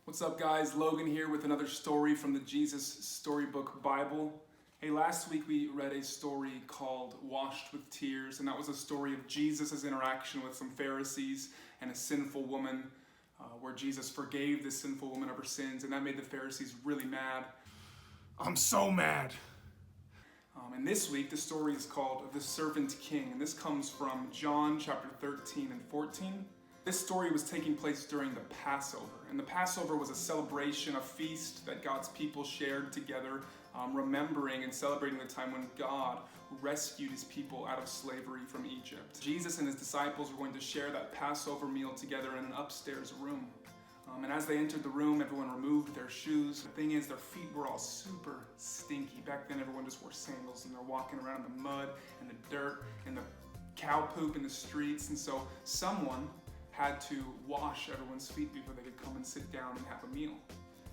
What's up, guys? Logan here with another story from the Jesus Storybook Bible. Hey, last week we read a story called Washed with Tears, and that was a story of Jesus' interaction with some Pharisees and a sinful woman, where Jesus forgave this sinful woman of her sins, and that made the Pharisees really mad. I'm so mad. And this week the story is called The Servant King, and this comes from John chapter 13 and 14. This story was taking place during the Passover, and the Passover was a celebration, a feast that God's people shared together, remembering and celebrating the time when God rescued his people out of slavery from Egypt. Jesus and his disciples were going to share that Passover meal together in an upstairs room. And as they entered the room, everyone removed their shoes. The thing is, their feet were all super stinky. Back then, everyone just wore sandals, and they're walking around in the mud and the dirt and the cow poop in the streets. And so someone had to wash everyone's feet before they could come and sit down and have a meal.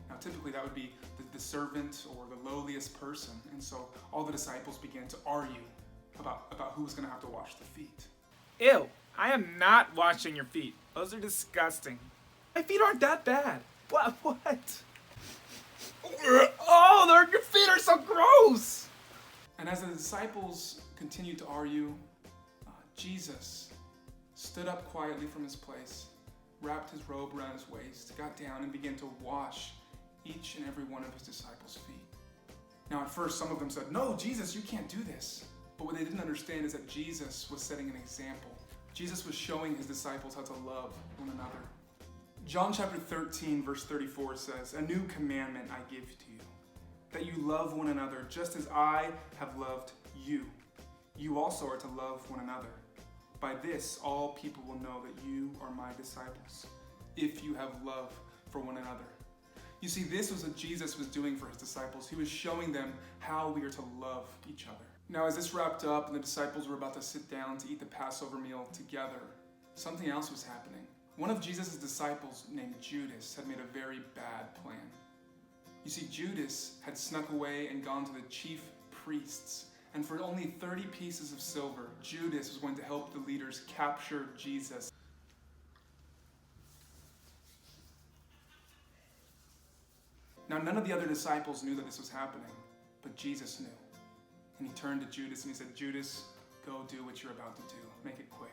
Now, typically that would be the servant or the lowliest person. And so all the disciples began to argue about who was going to have to wash the feet. Ew, I am not washing your feet. Those are disgusting. My feet aren't that bad. What? Oh, your feet are so gross! And as the disciples continued to argue, Jesus stood up quietly from his place, wrapped his robe around his waist, got down and began to wash each and every one of his disciples' feet. Now at first some of them said, "No, Jesus, you can't do this." But what they didn't understand is that Jesus was setting an example. Jesus was showing his disciples how to love one another. John chapter 13 verse 34 says, "A new commandment I give to you, that you love one another just as I have loved you. You also are to love one another. By this, all people will know that you are my disciples, if you have love for one another." You see, this was what Jesus was doing for his disciples. He was showing them how we are to love each other. Now, as this wrapped up and the disciples were about to sit down to eat the Passover meal together, something else was happening. One of Jesus' disciples, named Judas, had made a very bad plan. You see, Judas had snuck away and gone to the chief priests, and for only 30 pieces of silver, Judas was going to help the leaders capture Jesus. Now, none of the other disciples knew that this was happening, but Jesus knew. And he turned to Judas and he said, "Judas, go do what you're about to do. Make it quick."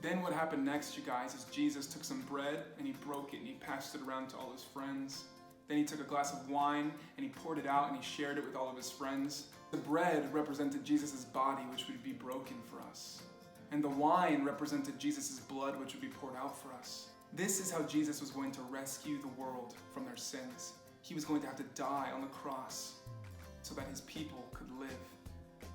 Then what happened next, you guys, is Jesus took some bread and he broke it and he passed it around to all his friends. Then he took a glass of wine and he poured it out and he shared it with all of his friends. The bread represented Jesus' body, which would be broken for us. And the wine represented Jesus' blood, which would be poured out for us. This is how Jesus was going to rescue the world from their sins. He was going to have to die on the cross so that his people could live.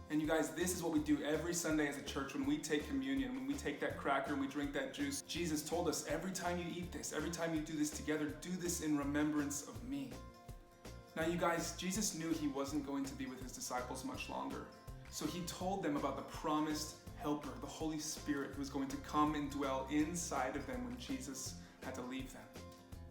And you guys, this is what we do every Sunday as a church when we take communion, when we take that cracker and we drink that juice. Jesus told us, every time you eat this, every time you do this together, do this in remembrance of me. Now you guys, Jesus knew he wasn't going to be with his disciples much longer. So he told them about the promised helper, the Holy Spirit, who was going to come and dwell inside of them when Jesus had to leave them.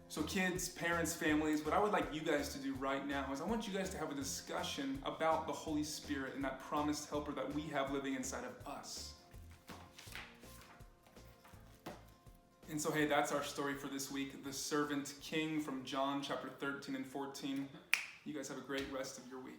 So kids, parents, families, what I would like you guys to do right now is I want you guys to have a discussion about the Holy Spirit and that promised helper that we have living inside of us. And so, hey, that's our story for this week, The Servant King from John chapter 13 and 14. You guys have a great rest of your week.